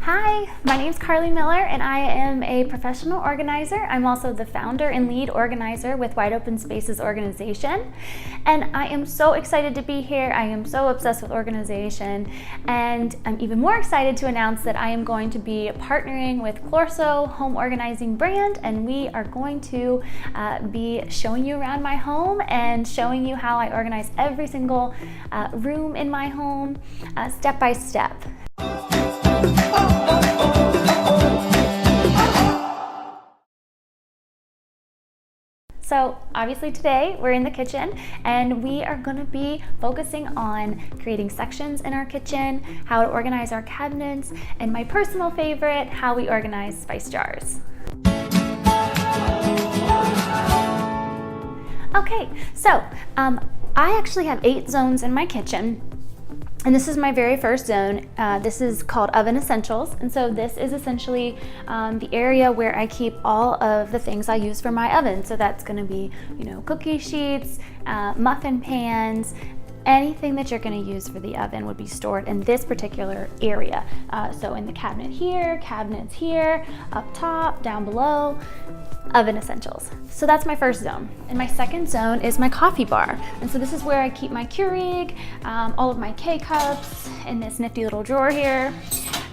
Hi, my name is Carly Miller and I am a professional organizer. I'm also the founder and lead organizer with Wide Open Spaces organization. And I am so excited to be here. I am so obsessed with organization. And I'm even more excited to announce that I am going to be partnering with Clorso home organizing brand. And we are going to be showing you around my home and showing you how I organize every single room in my home step by step. So obviously today we're in the kitchen and we are going to be focusing on creating sections in our kitchen, how to organize our cabinets, and my personal favorite, how we organize spice jars. Okay, so I actually have 8 zones in my kitchen. And this is my very first zone. This is called Oven Essentials. And so this is essentially the area where I keep all of the things I use for my oven. So that's gonna be, cookie sheets, muffin pans, anything that you're gonna use for the oven would be stored in this particular area. So in the cabinet here, cabinets here, up top, down below, Oven Essentials. So that's my first zone. And my second zone is my coffee bar. And so this is where I keep my Keurig, all of my K-cups in this nifty little drawer here.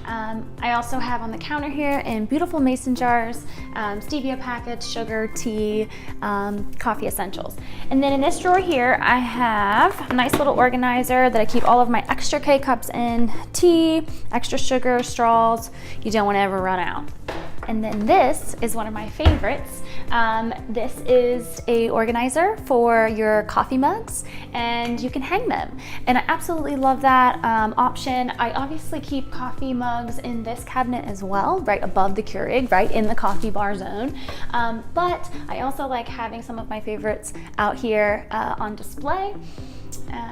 I also have on the counter here in beautiful mason jars, stevia packets, sugar, tea, coffee essentials. And then in this drawer here, I have a nice little organizer that I keep all of my extra K-cups in, tea, extra sugar, straws. You don't want to ever run out. And then this is one of my favorites. This is a organizer for your coffee mugs and you can hang them. And I absolutely love that option. I obviously keep coffee mugs in this cabinet as well, right above the Keurig, right in the coffee bar zone. But I also like having some of my favorites out here on display.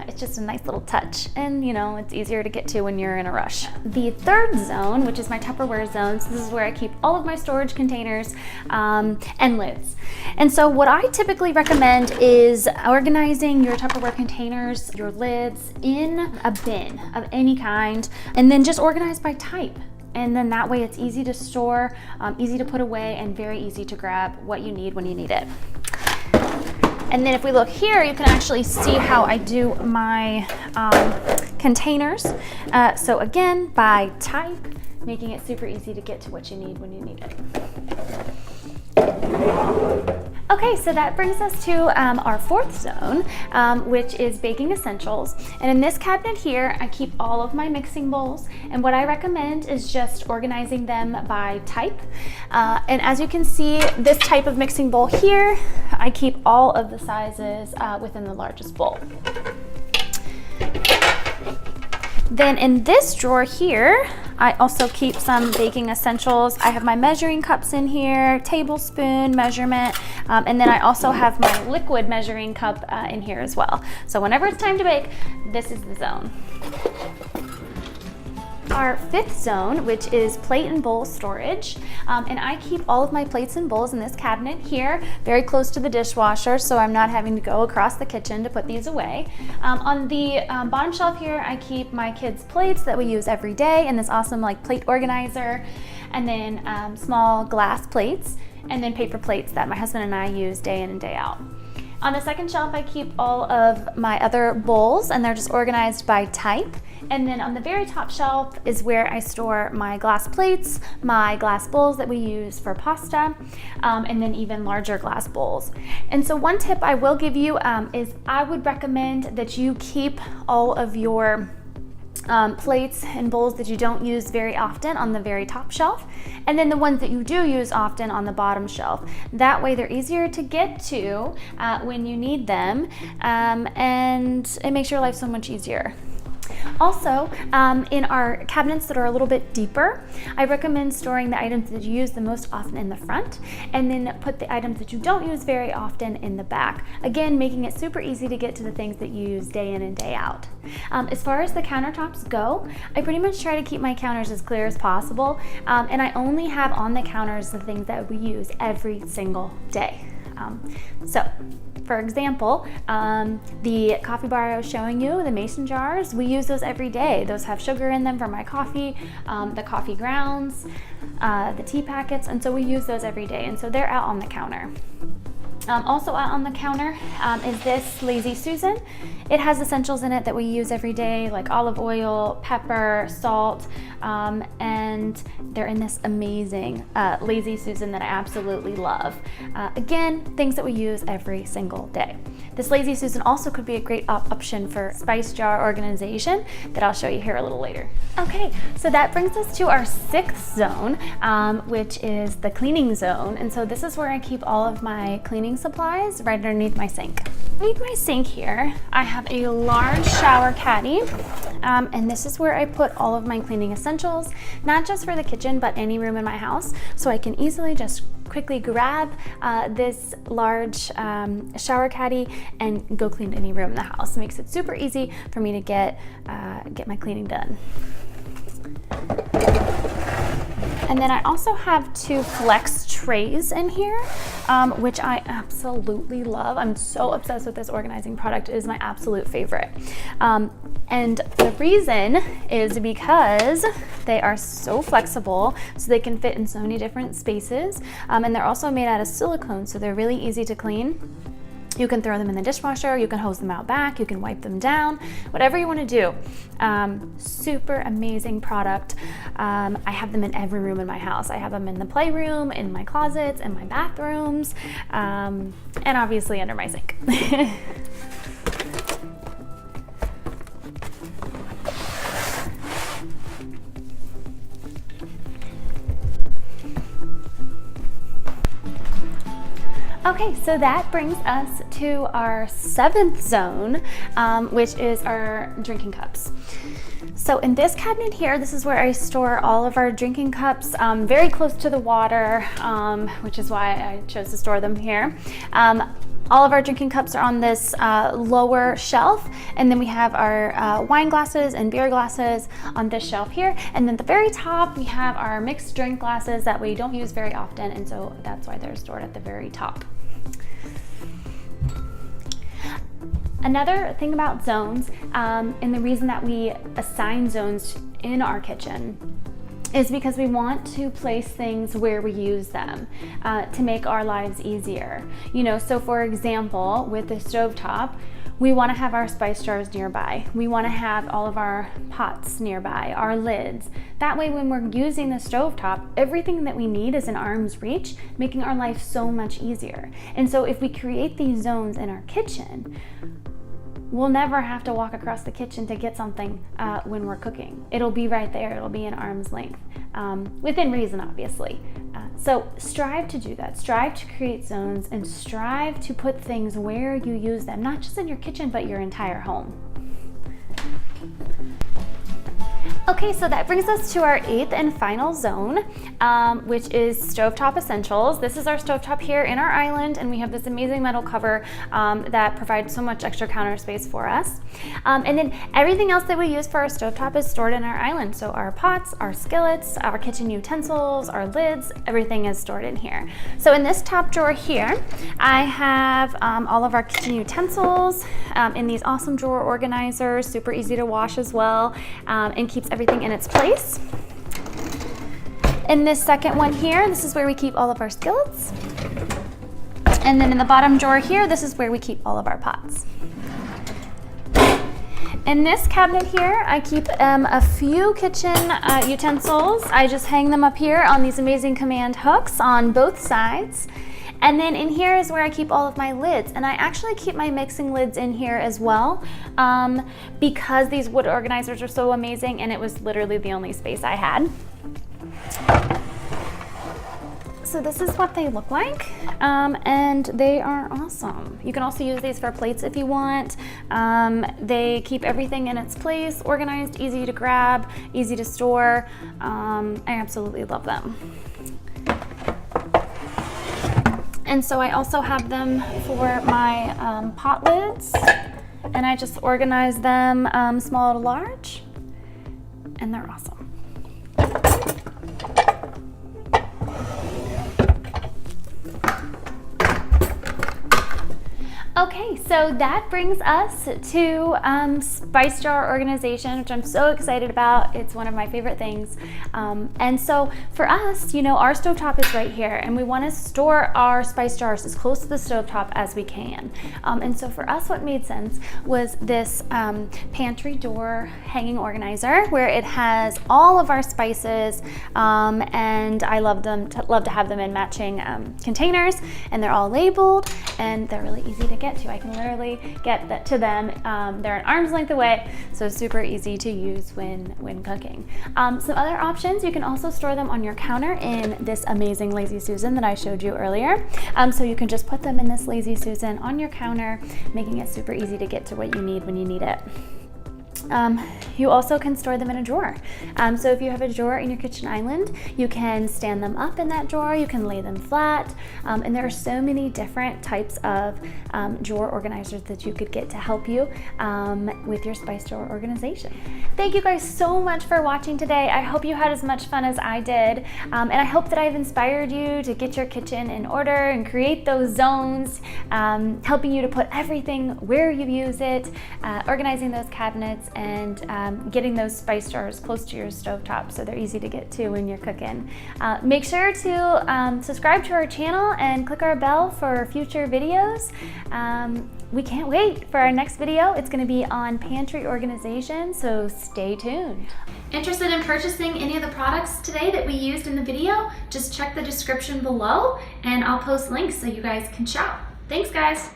It's just a nice little touch and it's easier to get to when you're in a rush. The third zone, which is my Tupperware zone, so this is where I keep all of my storage containers and lids. And so what I typically recommend is organizing your Tupperware containers, your lids in a bin of any kind, and then just organize by type. And then that way it's easy to store, easy to put away, and very easy to grab what you need when you need it. And then if we look here, you can actually see how I do my containers. So again, by type, making it super easy to get to what you need when you need it. Okay, so that brings us to our fourth zone, which is baking essentials. And in this cabinet here, I keep all of my mixing bowls. And what I recommend is just organizing them by type. And as you can see, this type of mixing bowl here, I keep all of the sizes within the largest bowl. Then in this drawer here, I also keep some baking essentials. I have my measuring cups in here, tablespoon measurement, and then I also have my liquid measuring cup in here as well. So whenever it's time to bake, this is the zone. Our fifth zone, which is plate and bowl storage, and I keep all of my plates and bowls in this cabinet here, very close to the dishwasher, so I'm not having to go across the kitchen to put these away. On the bottom shelf here, I keep my kids' plates that we use every day in this awesome plate organizer, and then small glass plates, and then paper plates that my husband and I use day in and day out. On the second shelf, I keep all of my other bowls, and they're just organized by type. And then on the very top shelf is where I store my glass plates, my glass bowls that we use for pasta, and then even larger glass bowls. And so one tip I will give you is I would recommend that you keep all of your plates and bowls that you don't use very often on the very top shelf, and then the ones that you do use often on the bottom shelf. That way they're easier to get to when you need them, and it makes your life so much easier. Also, in our cabinets that are a little bit deeper, I recommend storing the items that you use the most often in the front, and then put the items that you don't use very often in the back. Again, making it super easy to get to the things that you use day in and day out. As far as the countertops go, I pretty much try to keep my counters as clear as possible, and I only have on the counters the things that we use every single day. So For example, the coffee bar I was showing you, the mason jars, we use those every day. Those have sugar in them for my coffee, the coffee grounds, the tea packets, and so we use those every day, and so they're out on the counter. Also out on the counter is this Lazy Susan. It has essentials in it that we use every day, like olive oil, pepper, salt, and they're in this amazing Lazy Susan that I absolutely love. Again, things that we use every single day. This Lazy Susan also could be a great option for spice jar organization that I'll show you here a little later. Okay, so that brings us to our 6th zone, which is the cleaning zone. And so this is where I keep all of my cleaning supplies right underneath my sink. Underneath my sink here, I have a large shower caddy, and this is where I put all of my cleaning essentials, not just for the kitchen, but any room in my house, so I can easily just quickly grab this large shower caddy and go clean any room in the house. It makes it super easy for me to get my cleaning done. And then I also have 2 flex trays in here, which I absolutely love. I'm so obsessed with this organizing product. It is my absolute favorite. And the reason is because they are so flexible, so they can fit in so many different spaces. And they're also made out of silicone, so they're really easy to clean. You can throw them in the dishwasher, you can hose them out back, you can wipe them down, whatever you want to do. Super amazing product. I have them in every room in my house. I have them in the playroom, in my closets, in my bathrooms, and obviously under my sink. Okay, so that brings us to our 7th zone, which is our drinking cups. So in this cabinet here, this is where I store all of our drinking cups, very close to the water, which is why I chose to store them here. All of our drinking cups are on this lower shelf, and then we have our wine glasses and beer glasses on this shelf here. And then at the very top, we have our mixed drink glasses that we don't use very often, and so that's why they're stored at the very top. Another thing about zones, and the reason that we assign zones in our kitchen, is because we want to place things where we use them to make our lives easier. You know, so for example, with the stovetop, we want to have our spice jars nearby. We want to have all of our pots nearby, our lids. That way, when we're using the stovetop, everything that we need is in arm's reach, making our life so much easier. And so if we create these zones in our kitchen, we'll never have to walk across the kitchen to get something when we're cooking. It'll be right there, it'll be in arm's length, within reason, obviously. So strive to do that. Strive to create zones and strive to put things where you use them, not just in your kitchen, but your entire home. Okay, so that brings us to our 8th and final zone, which is stovetop essentials. This is our stovetop here in our island, and we have this amazing metal cover that provides so much extra counter space for us. And then everything else that we use for our stovetop is stored in our island. So our pots, our skillets, our kitchen utensils, our lids, everything is stored in here. So in this top drawer here, I have all of our kitchen utensils in these awesome drawer organizers, super easy to wash as well, and keeps everything in its place. In this second one here, this is where we keep all of our skillets. And then in the bottom drawer here, this is where we keep all of our pots. In this cabinet here, I keep a few kitchen utensils. I just hang them up here on these amazing command hooks on both sides. And then in here is where I keep all of my lids. And I actually keep my mixing lids in here as well because these wood organizers are so amazing, and it was literally the only space I had. So this is what they look like, and they are awesome. You can also use these for plates if you want. They keep everything in its place, organized, easy to grab, easy to store. I absolutely love them. And so I also have them for my pot lids, and I just organize them small to large, and they're awesome. So that brings us to spice jar organization, which I'm so excited about. It's one of my favorite things. And so for us, you know, our stovetop is right here, and we want to store our spice jars as close to the stovetop as we can. And so for us, what made sense was this pantry door hanging organizer, where it has all of our spices, and I love to have them in matching containers, and they're all labeled, and they're really easy to get to. I can literally get to them. They're an arm's length away, so super easy to use when cooking. Some other options, you can also store them on your counter in this amazing Lazy Susan that I showed you earlier. So you can just put them in this Lazy Susan on your counter, making it super easy to get to what you need when you need it. You also can store them in a drawer. So if you have a drawer in your kitchen island, you can stand them up in that drawer, you can lay them flat, and there are so many different types of drawer organizers that you could get to help you with your spice drawer organization. Thank you guys so much for watching today. I hope you had as much fun as I did, and I hope that I've inspired you to get your kitchen in order and create those zones, helping you to put everything where you use it, organizing those cabinets, and getting those spice jars close to your stovetop so they're easy to get to when you're cooking. Make sure to subscribe to our channel and click our bell for future videos. We can't wait for our next video. It's going to be on pantry organization, so stay tuned. Interested in purchasing any of the products today that we used in the video? Just check the description below and I'll post links so you guys can shop. Thanks, guys.